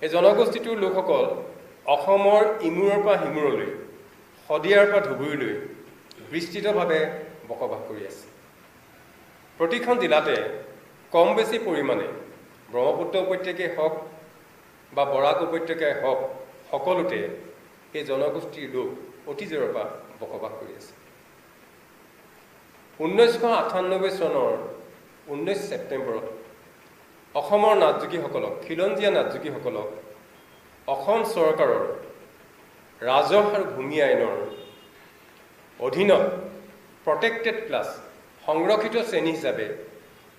এই জনগোষ্ঠীটোৰ লোকসকল অসমৰ ইমূৰৰ পৰা সিমূৰলৈ শদিয়াৰ পৰা ধুবুৰীলৈ বিস্তৃতভাৱে বসবাস কৰি আছে। প্ৰতিখন জিলাতে কম বেছি পৰিমাণে ব্ৰহ্মপুত্ৰ উপত্যকাই হওক বা বৰাক উপত্যকাই হওক সকলোতে এই জনগোষ্ঠীৰ লোক অতীজৰে পৰা বসবাস কৰি আছে। 1998 চনৰ 19 ছেপ্টেম্বৰত অসমৰ নাটযোগীসকলক খিলঞ্জীয়া নাটযোগীসকলক অসম চৰকাৰৰ ৰাজহ আৰু ভূমি আইনৰ অধীনত প্ৰটেক্টেড ক্লাছ সংৰক্ষিত শ্ৰেণী হিচাপে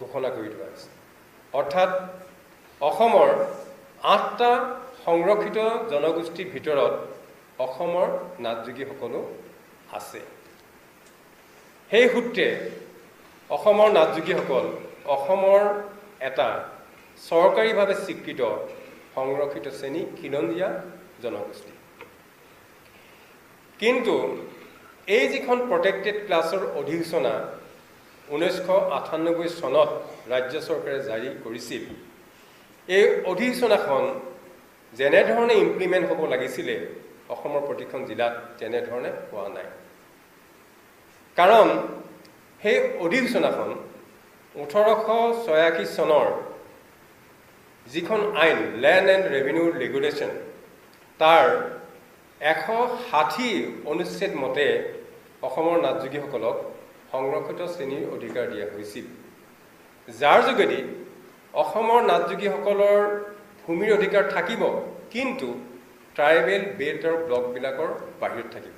ঘোষণা কৰি দিয়া হৈছে। অৰ্থাৎ অসমৰ 8টা সংৰক্ষিত জনগোষ্ঠীৰ ভিতৰত অসমৰ নাটযোগীসকলো আছে। সেই সূত্ৰে অসমৰ নাটযোগীসকল অসমৰ এটা চৰকাৰীভাৱে স্বীকৃত সংৰক্ষিত শ্ৰেণী খিলঞ্জীয়া জনগোষ্ঠী। কিন্তু এই যিখন প্ৰটেক্টেড ক্লাছৰ অধিসূচনা 1998 চনত ৰাজ্য চৰকাৰে জাৰি কৰিছিল, এই অধিসূচনাখন যেনেধৰণে ইমপ্লিমেণ্ট হ'ব লাগিছিলে অসমৰ প্ৰতিখন জিলাত তেনেধৰণে হোৱা নাই। কাৰণ সেই অধিসূচনাখন 1886 চনৰ যিখন আইন লেণ্ড এণ্ড ৰেভিনিউ ৰেগুলেশ্যন তাৰ 160 অনুচ্ছেদ মতে অসমৰ নাটযোগীসকলক সংৰক্ষিত শ্ৰেণীৰ অধিকাৰ দিয়া হৈছিল, যাৰ যোগেদি অসমৰ নাটযোগীসকলৰ ভূমিৰ অধিকাৰ থাকিব, কিন্তু ট্ৰাইবেল বেল্ট আৰু ব্লকবিলাকৰ বাহিৰত থাকিব।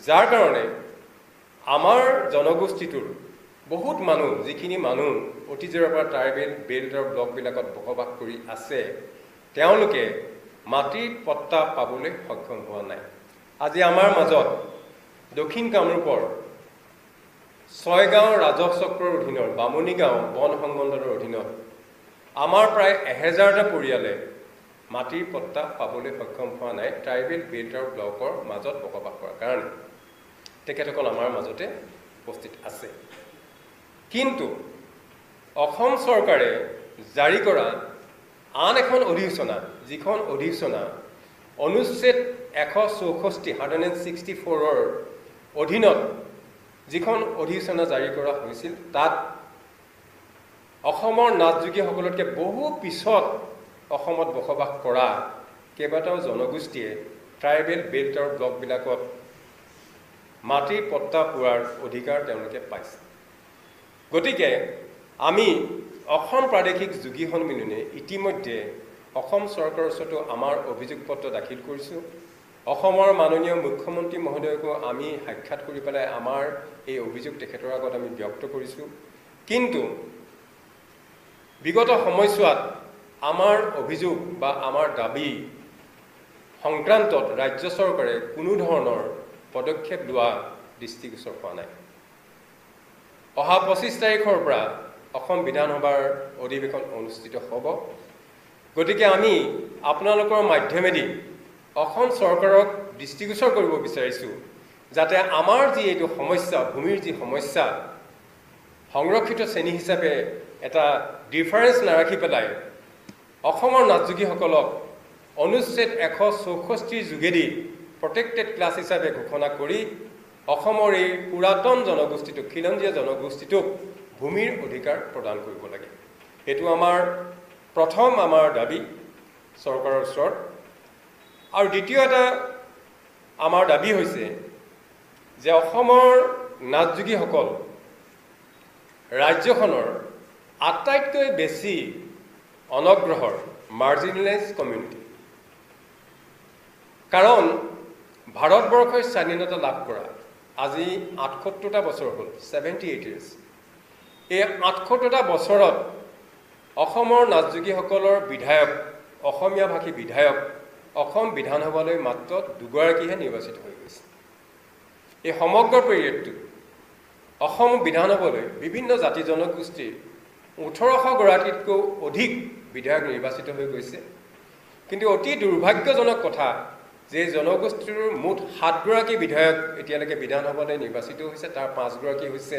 যাৰ কাৰণে আমাৰ জনগোষ্ঠীটোৰ বহুত মানুহ, যিখিনি মানুহ অতীজৰে পৰা ট্ৰাইবেল বেল্ট আৰু ব্লকবিলাকত বসবাস কৰি আছে, তেওঁলোকে মাটিৰ পট্টা পাবলৈ সক্ষম হোৱা নাই। আজি আমাৰ মাজত দক্ষিণ কামৰূপৰ 6 গাঁও ৰাজহ চক্ৰৰ অধীনৰ বামুণী গাঁও বন সংমণ্ডলৰ অধীনত আমাৰ প্ৰায় 1000টা পৰিয়ালে মাটিৰ পট্টা পাবলৈ সক্ষম হোৱা নাই ট্ৰাইবেল বেল্ট আৰু ব্লকৰ মাজত বসবাস কৰাৰ কাৰণে। তেখেতসকল আমাৰ মাজতে উপস্থিত আছে। কিন্তু অসম চৰকাৰে জাৰি কৰা আন এখন অধিসূচনা, যিখন অধিসূচনা অনুচ্ছেদ 164ৰ অধীনত যিখন অধিসূচনা জাৰি কৰা হৈছিল, তাত অসমৰ নাটযোগীসকলতকৈ বহু পিছত অসমত বসবাস কৰা কেইবাটাও জনগোষ্ঠীয়ে ট্ৰাইবেল বেল্ট আৰু ব্লকবিলাকত মাটিৰ পট্টা পোৱাৰ অধিকাৰ তেওঁলোকে পাইছে। গতিকে আমি অসম প্ৰাদেশিক যোগী সন্মিলনে ইতিমধ্যে অসম চৰকাৰৰ ওচৰতো আমাৰ অভিযোগ পত্ৰ দাখিল কৰিছোঁ। অসমৰ মাননীয় মুখ্যমন্ত্ৰী মহোদয়কো আমি সাক্ষাৎ কৰি পেলাই আমাৰ এই অভিযোগ তেখেতৰ আগত আমি ব্যক্ত কৰিছোঁ। কিন্তু বিগত সময়ছোৱাত আমাৰ অভিযোগ বা আমাৰ দাবী সংক্ৰান্তত ৰাজ্য চৰকাৰে কোনো ধৰণৰ পদক্ষেপ লোৱা দৃষ্টিগোচৰ হোৱা নাই। অহা 25 তাৰিখৰ পৰা অসম বিধানসভাৰ অধিৱেশন অনুষ্ঠিত হ'ব। গতিকে আমি আপোনালোকৰ মাধ্যমেদি অসম চৰকাৰক দৃষ্টিগোচৰ কৰিব বিচাৰিছোঁ, যাতে আমাৰ যি এইটো সমস্যা, ভূমিৰ যি সমস্যা, সংৰক্ষিত শ্ৰেণী হিচাপে এটা ডিফাৰেঞ্চ নাৰাখি পেলাই অসমৰ নাটযোগীসকলক অনুচ্ছেদ 164 যোগেদি প্ৰটেক্টেড ক্লাছ হিচাপে ঘোষণা কৰি অসমৰ এই পুৰাতন জনগোষ্ঠীটোক, খিলঞ্জীয়া জনগোষ্ঠীটোক ভূমিৰ অধিকাৰ প্ৰদান কৰিব লাগে। এইটো আমাৰ প্ৰথম দাবী চৰকাৰৰ ওচৰত। আৰু দ্বিতীয় এটা আমাৰ দাবী হৈছে যে অসমৰ নাটযোগীসকল ৰাজ্যখনৰ আটাইতকৈ বেছি অনগ্ৰসৰ মাৰ্জিনেলাইজ কমিউনিটি। কাৰণ ভাৰতবৰ্ষই স্বাধীনতা লাভ কৰা আজি 78টা বছৰ হ'ল, 78 years। এই 78টা বছৰত অসমৰ নাটযোগীসকলৰ বিধায়ক, অসমীয়া ভাষী বিধায়ক অসম বিধানসভালৈ মাত্ৰ 2গৰাকীহে নিৰ্বাচিত হৈ গৈছে। এই সমগ্ৰ পিৰিয়ডটোত অসম বিধানসভালৈ বিভিন্ন জাতি জনগোষ্ঠীৰ 1800গৰাকীতকৈ অধিক বিধায়ক নিৰ্বাচিত হৈ গৈছে। কিন্তু অতি দুৰ্ভাগ্যজনক কথা যে জনগোষ্ঠীৰ মুঠ 7গৰাকী বিধায়ক এতিয়ালৈকে বিধানসভালৈ নিৰ্বাচিত হৈছে। তাৰ 5গৰাকী হৈছে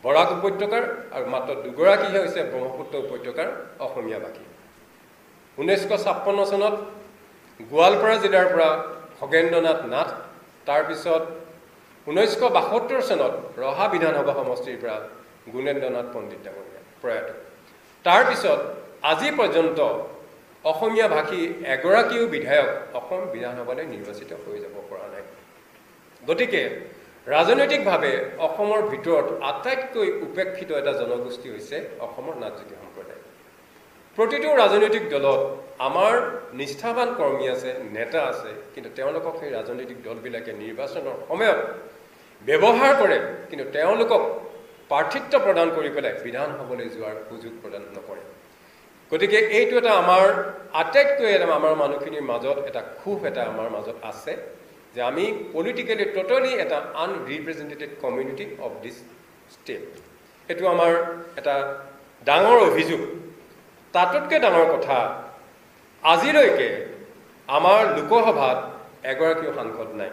বৰাক উপত্যকাৰ আৰু মাত্ৰ 2গৰাকীহে হৈছে ব্ৰহ্মপুত্ৰ উপত্যকাৰ অসমীয়া ভাষী। 1956 চনত গোৱালপাৰা জিলাৰ পৰা খগেন্দ্ৰনাথ নাথ, তাৰপিছত 1972 চনত ৰহা বিধানসভা সমষ্টিৰ পৰা গুণেন্দ্ৰনাথ পণ্ডিত ডাঙৰীয়া প্ৰয়াত। তাৰপিছত আজি পৰ্যন্ত অসমীয়া ভাষী এগৰাকীও বিধায়ক অসম বিধানসভালৈ নিৰ্বাচিত হৈ যাব পৰা নাই। গতিকে ৰাজনৈতিকভাৱে অসমৰ ভিতৰত আটাইতকৈ উপেক্ষিত এটা জনগোষ্ঠী হৈছে অসমৰ নাথযোগী সম্প্ৰদায়। প্ৰতিটো ৰাজনৈতিক দলত আমাৰ নিষ্ঠাবান কৰ্মী আছে, নেতা আছে, কিন্তু তেওঁলোকক সেই ৰাজনৈতিক দলবিলাকে নিৰ্বাচনৰ সময়ত ব্যৱহাৰ কৰে, কিন্তু তেওঁলোকক প্ৰাৰ্থিত্ব প্ৰদান কৰি পেলাই বিধানসভালৈ যোৱাৰ সুযোগ প্ৰদান নকৰে। গতিকে এইটো এটা আমাৰ আটাইতকৈ আমাৰ মানুহখিনিৰ মাজত এটা ক্ষোভ এটা আমাৰ মাজত আছে যে আমি পলিটিকেলি টোটেলি এটা আনৰিপ্ৰেজেণ্টেটেড কমিউনিটি অফ দিছ ষ্টেট। এইটো আমাৰ এটা ডাঙৰ অভিযোগ। তাতোতকৈ ডাঙৰ কথা, আজিলৈকে আমাৰ লোকসভাত এগৰাকীও সাংসদ নাই,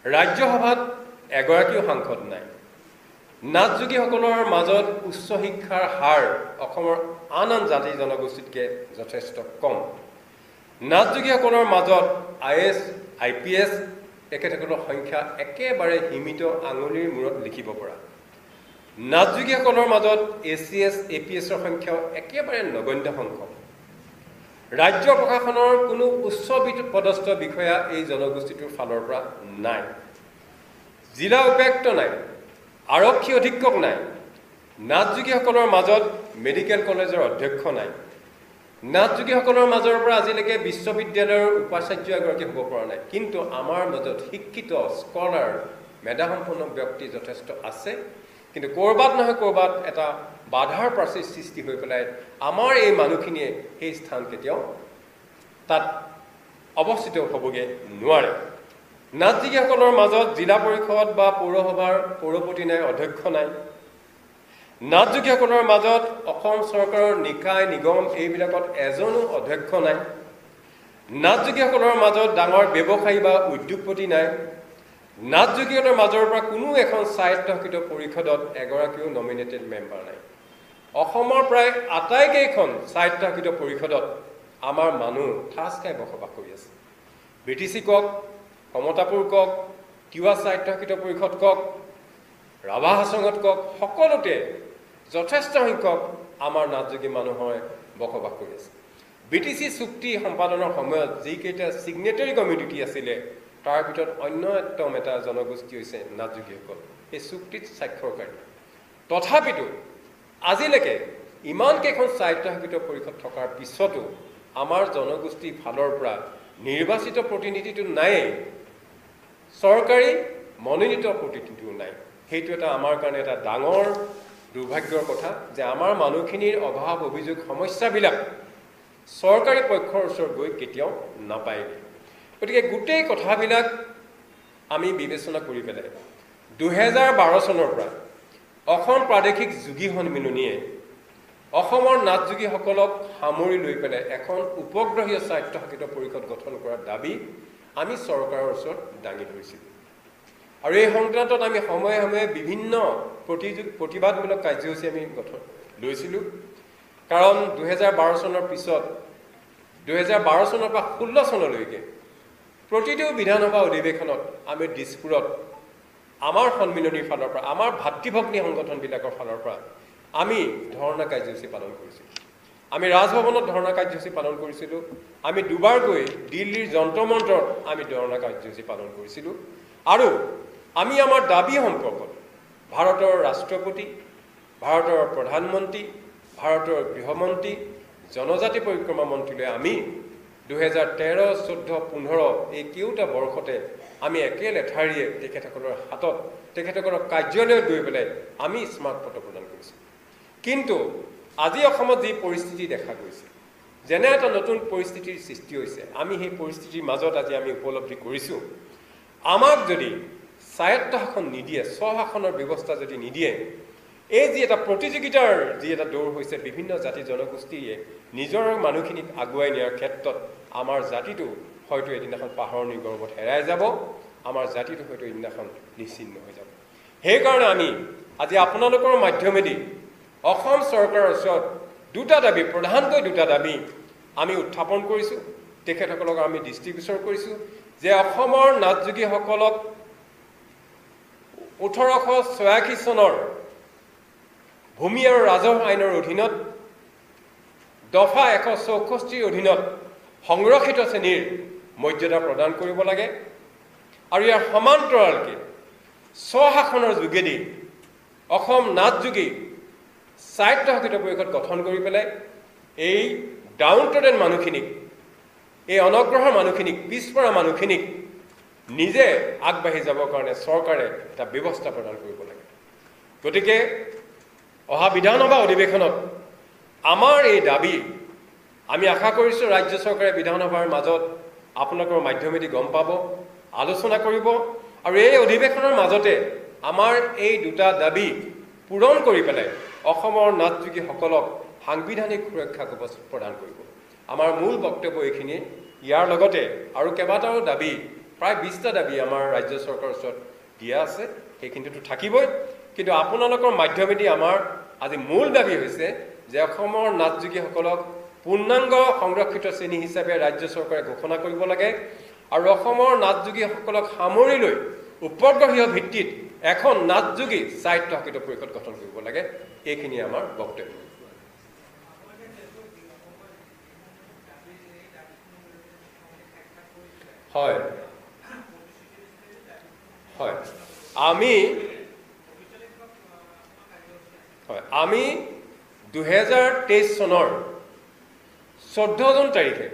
ৰাজ্যসভাত এগৰাকীও সাংসদ নাই। নাথযোগীসকলৰ মাজত উচ্চ শিক্ষাৰ হাৰ অসমৰ আন আন জাতি জনগোষ্ঠীতকৈ যথেষ্ট কম। নাথযোগীসকলৰ মাজত IAS IPS তেখেতসকলৰ সংখ্যা একেবাৰে সীমিত, আঙুলিৰ মূৰত লিখিব পৰা। নাথযোগীসকলৰ মাজত ACS APSৰ সংখ্যাও একেবাৰে নগণ্য সংখ্যক। ৰাজ্য প্ৰশাসনৰ কোনো উচ্চ পদস্থ বিষয়া এই জনগোষ্ঠীটোৰ ফালৰ পৰা নাই। জিলা উপায়ুক্ত নাই, আৰক্ষী অধীক্ষক নাই। নাথযোগীসকলৰ মাজত মেডিকেল কলেজৰ অধ্যক্ষ নাই। নাথযোগীসকলৰ মাজৰ পৰা আজিলৈকে বিশ্ববিদ্যালয়ৰ উপাচাৰ্য এগৰাকী হ'ব পৰা নাই। কিন্তু আমাৰ মাজত শিক্ষিত স্কলাৰ মেধাসম্পন্ন ব্যক্তি যথেষ্ট আছে, কিন্তু ক'ৰবাত নহয় ক'ৰবাত এটা বাধাৰ প্ৰাচীৰ সৃষ্টি হৈ পেলাই আমাৰ এই মানুহখিনিয়ে সেই স্থান কেতিয়াও তাত অৱস্থিত হ'বগৈ নোৱাৰে। নাথযোগীসকলৰ মাজত জিলা পৰিষদ বা পৌৰসভাৰ পৌৰপতি নাই, অধ্যক্ষ নাই। নাথযোগীসকলৰ মাজত অসম চৰকাৰৰ নিকায় নিগম এইবিলাকত এজনো অধ্যক্ষ নাই। নাথযোগীসকলৰ মাজত ডাঙৰ ব্যৱসায়ী বা উদ্যোগপতি নাই। নাথযোগীসকলৰ মাজৰ পৰা কোনো এখন স্বায়ত্তশাসিত পৰিষদত এগৰাকীও নমিনেটেড মেম্বাৰ নাই। অসমৰ প্ৰায় আটাইকেইখন স্বায়ত্তশাসিত পৰিষদত আমাৰ মানুহ ঠাচ খাই বসবাস কৰি আছে। BTC কওক, কমতাপুৰ কওক, তিৱা স্বায়ত্তশাসিত পৰিষদ কওক, ৰাভা হাছঙত কওক, সকলোতে যথেষ্ট সংখ্যক আমাৰ নাথযোগী মানুহে বসবাস কৰি আছে। BTC চুক্তি সম্পাদনৰ সময়ত যিকেইটা ছিগনেটাৰী কমিউনিটি আছিলে তাৰ ভিতৰত অন্যতম এটা জনগোষ্ঠী হৈছে নাথযোগীসকল, এই চুক্তিত স্বাক্ষৰকাৰী। তথাপিতো আজিলৈকে ইমানকেইখন স্বায়ত্তশাসিত পৰিষদ থকাৰ পিছতো আমাৰ জনগোষ্ঠীৰ ফালৰ পৰা নিৰ্বাচিত প্ৰতিনিধিটো নায়েই, চৰকাৰী মনোনীত প্ৰতিনিধিও নাই। সেইটো এটা আমাৰ কাৰণে এটা ডাঙৰ দুৰ্ভাগ্যৰ কথা যে আমাৰ মানুহখিনিৰ অভাৱ অভিযোগ সমস্যাবিলাক চৰকাৰী পক্ষৰ ওচৰত গৈ কেতিয়াও নাপায়গৈ। গতিকে গোটেই কথাবিলাক আমি বিবেচনা কৰি পেলাই 2012 চনৰ পৰা অসম প্ৰাদেশিক যোগী সন্মিলনীয়ে অসমৰ নাথযোগীসকলক সামৰি লৈ পেলাই এখন উপগ্ৰহীয় স্বায়ত্তশাসিত পৰিষদ গঠন কৰাৰ দাবী আমি চৰকাৰৰ ওচৰত দাঙি ধৰিছিলোঁ। আৰু এই সংক্ৰান্তত আমি সময়ে সময়ে বিভিন্ন প্ৰতিবাদমূলক কাৰ্যসূচী আমি লৈছিলোঁ। কাৰণ 2012 চনৰ পিছত 2012 চনৰ পৰা 16 চনলৈকে প্ৰতিটো বিধানসভা অধিৱেশনত আমি দিছপুৰত আমাৰ সন্মিলনীৰ ফালৰ পৰা, আমাৰ ভাতৃভগ্নী সংগঠনবিলাকৰ ফালৰ পৰা আমি ধৰ্ণা কাৰ্যসূচী পালন কৰিছিলোঁ। আমি ৰাজভৱনত ধৰ্ণা কাৰ্যসূচী পালন কৰিছিলোঁ। আমি দুবাৰকৈ দিল্লীৰ যন্ত্ৰ মন্ত্ৰত আমি ধৰ্ণা কাৰ্যসূচী পালন কৰিছিলোঁ। আৰু আমি আমাৰ দাবী সম্পৰ্কত ভাৰতৰ ৰাষ্ট্ৰপতি, ভাৰতৰ প্ৰধানমন্ত্ৰী, ভাৰতৰ গৃহমন্ত্ৰী, জনজাতি পৰিক্ৰমা মন্ত্ৰীলৈ আমি 2013, 14, 15 এই কেওটা বৰ্ষতে আমি একে লেঠাৰিয়ে তেখেতসকলৰ হাতত, তেখেতসকলৰ কাৰ্যালয়ত গৈ পেলাই আমি স্মাৰক পত্ৰ প্ৰদান কৰিছোঁ। কিন্তু আজি অসমত যি পৰিস্থিতি দেখা গৈছে, যেনে এটা নতুন পৰিস্থিতিৰ সৃষ্টি হৈছে, আমি সেই পৰিস্থিতিৰ মাজত আজি আমি উপলব্ধি কৰিছোঁ, আমাক যদি স্বায়ত্তশাসন নিদিয়ে, স্বশাসনৰ ব্যৱস্থা যদি নিদিয়ে, এই যি এটা প্ৰতিযোগিতাৰ যি এটা দৌৰ হৈছে বিভিন্ন জাতি জনগোষ্ঠীয়ে নিজৰ মানুহখিনিক আগুৱাই নিয়াৰ ক্ষেত্ৰত আমাৰ জাতিটো হয়তো এদিনাখন পাহৰণি গৰ্ভত হেৰাই যাব, আমাৰ জাতিটো হয়তো এদিনাখন নিশ্চিন্ন হৈ যাব। সেইকাৰণে আমি আজি আপোনালোকৰ মাধ্যমেদি অসম চৰকাৰৰ ওচৰত দুটা দাবী, প্ৰধানকৈ দুটা দাবী আমি উত্থাপন কৰিছোঁ, তেখেতসকলক আমি দৃষ্টিগোচৰ কৰিছোঁ যে অসমৰ নাথযোগীসকলক 1886 চনৰ ভূমি আৰু ৰাজহ আইনৰ অধীনত দফা 164 অধীনত সংৰক্ষিত শ্ৰেণীৰ মৰ্যাদা প্ৰদান কৰিব লাগে আৰু ইয়াৰ সমান্তৰালকৈ স্বশাসনৰ যোগেদি অসম নাথযোগী স্বায়ত্তশাসিত পৰিষদ গঠন কৰি পেলাই এই ডাউন ট্ৰডেন মানুহখিনিক, এই অনগ্ৰহৰ মানুহখিনিক, পিছপৰা মানুহখিনিক নিজে আগবাঢ়ি যাবৰ কাৰণে চৰকাৰে এটা ব্যৱস্থা প্ৰদান কৰিব লাগে। গতিকে অহা বিধানসভা অধিৱেশনত আমাৰ এই দাবী আমি আশা কৰিছোঁ ৰাজ্য চৰকাৰে বিধানসভাৰ মাজত আপোনালোকৰ মাধ্যমেদি গম পাব, আলোচনা কৰিব আৰু এই অধিৱেশনৰ মাজতে আমাৰ এই দুটা দাবী পূৰণ কৰি পেলাই অসমৰ নাথযোগীসকলক সাংবিধানিক সুৰক্ষা কৱচ প্ৰদান কৰিব। আমাৰ মূল বক্তব্য এইখিনি। ইয়াৰ লগতে আৰু কেইবাটাও দাবী, প্ৰায় 20টা দাবী আমাৰ ৰাজ্য চৰকাৰৰ ওচৰত দিয়া আছে, সেইখিনিতো থাকিবই। কিন্তু আপোনালোকৰ মাধ্যমেদি আমাৰ আজি মূল দাবী হৈছে যে অসমৰ নাথযোগীসকলক পূৰ্ণাংগ সংৰক্ষিত শ্ৰেণী হিচাপে ৰাজ্য চৰকাৰে ঘোষণা কৰিব লাগে আৰু অসমৰ নাথযোগীসকলক সামৰি লৈ উপগ্ৰহীয় ভিত্তিত এখন নাথযোগী স্বায়ত্তশাসিত পৰিষদ গঠন কৰিব লাগে। এইখিনি আমাৰ বক্তব্য। হয় হয় আমি 2023 চনৰ 14 জুন তাৰিখে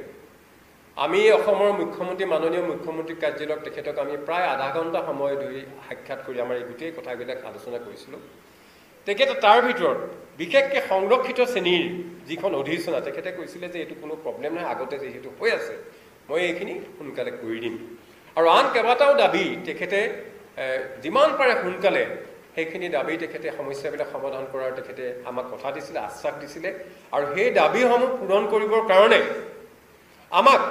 আমি অসমৰ মুখ্যমন্ত্ৰী, মাননীয় মুখ্যমন্ত্ৰী কাৰ্যালয়ক তেখেতক আমি প্ৰায় আধা ঘণ্টা সময় ধৰি সাক্ষাৎ কৰি আমাৰ এই গোটেই কথাবিলাক আলোচনা কৰিছিলোঁ। তেখেতে তাৰ ভিতৰত বিশেষকৈ সংৰক্ষিত শ্ৰেণীৰ যিখন অধিসূচনা, তেখেতে কৈছিলে যে এইটো কোনো প্ৰব্লেম নাই, আগতে যিহেতু হৈ আছে মই এইখিনি সোনকালে কৰি দিম। আৰু আন কেইবাটাও দাবী তেখেতে যিমান পাৰে সোনকালে সেইখিনি দাবী তেখেতে সমস্যাবিলাক সমাধান কৰাৰ তেখেতে আমাক কথা দিছিলে, আশ্বাস দিছিলে। আৰু সেই দাবীসমূহ পূৰণ কৰিবৰ কাৰণে আমাক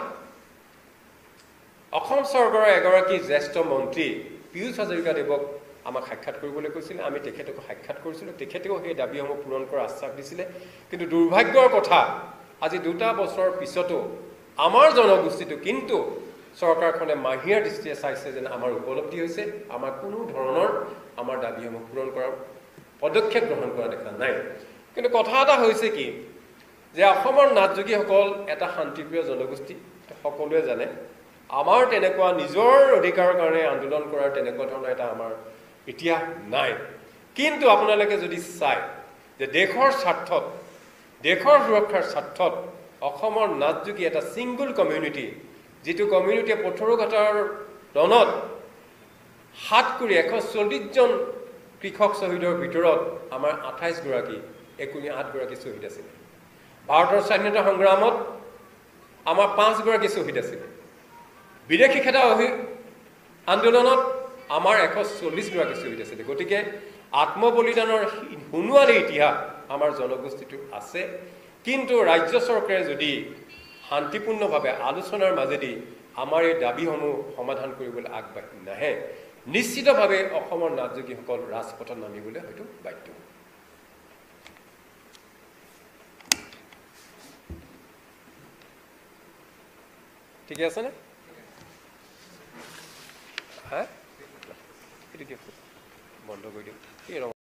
অসম চৰকাৰৰ এগৰাকী জ্যেষ্ঠ মন্ত্ৰী পীয়ুষ হাজৰিকাদেৱক আমাক সাক্ষাৎ কৰিবলৈ কৈছিলে। আমি তেখেতক সাক্ষাৎ কৰিছিলোঁ, তেখেতেও সেই দাবীসমূহ পূৰণ কৰাৰ আশ্বাস দিছিলে। কিন্তু দুৰ্ভাগ্যৰ কথা, আজি 2টা বছৰৰ পিছতো আমাৰ জনগোষ্ঠীটো কিন্তু চৰকাৰখনে মাহিয়াৰ দৃষ্টিৰে চাইছে যেন আমাৰ উপলব্ধি হৈছে, আমাৰ কোনো ধৰণৰ আমাৰ দাবীসমূহ পূৰণ কৰাৰ পদক্ষেপ গ্ৰহণ কৰা দেখা নাই। কিন্তু কথা এটা হৈছে কি যে অসমৰ নাথযোগীসকল এটা শান্তিপ্ৰিয় জনগোষ্ঠী, সকলোৱে জানে। আমাৰ তেনেকুৱা নিজৰ অধিকাৰৰ কাৰণে আন্দোলন কৰাৰ তেনেকুৱা ধৰণৰ এটা আমাৰ ইতিহাস নাই। কিন্তু আপোনালোকে যদি চায় যে দেশৰ স্বাৰ্থত, দেশৰ সুৰক্ষাৰ স্বাৰ্থত অসমৰ নাথযোগী এটা ছিংগুল কমিউনিটি, যিটো কমিউনিটিয়ে পথৰুঘাটৰ ৰণত 140জন কৃষক শ্বহীদৰ ভিতৰত আমাৰ 28গৰাকী, 8গৰাকী শ্বহীদ আছিলে। ভাৰতৰ স্বাধীনতা সংগ্ৰামত আমাৰ 5গৰাকী শ্বহীদ আছিলে। বিদেশী খেদা আন্দোলনত আমাৰ 140গৰাকী শ্বহীদ আছিলে। গতিকে আত্মবলিদানৰ সোণোৱালী ইতিহাস আমাৰ জনগোষ্ঠীটোৰ আছে। কিন্তু ৰাজ্য চৰকাৰে যদি শান্তিপূৰ্ণভাৱে আলোচনাৰ মাজেদি আমাৰ এই দাবীসমূহ সমাধান কৰিবলৈ আগবাঢ়ি নাহে, নিশ্চিতভাৱে অসমৰ নাথযোগীসকল ৰাজপথত নামিবলৈ হয়তো বাধ্য হ'ব। ঠিকে আছেনে? হা, এইটো বন্ধ কৰি দিওঁ।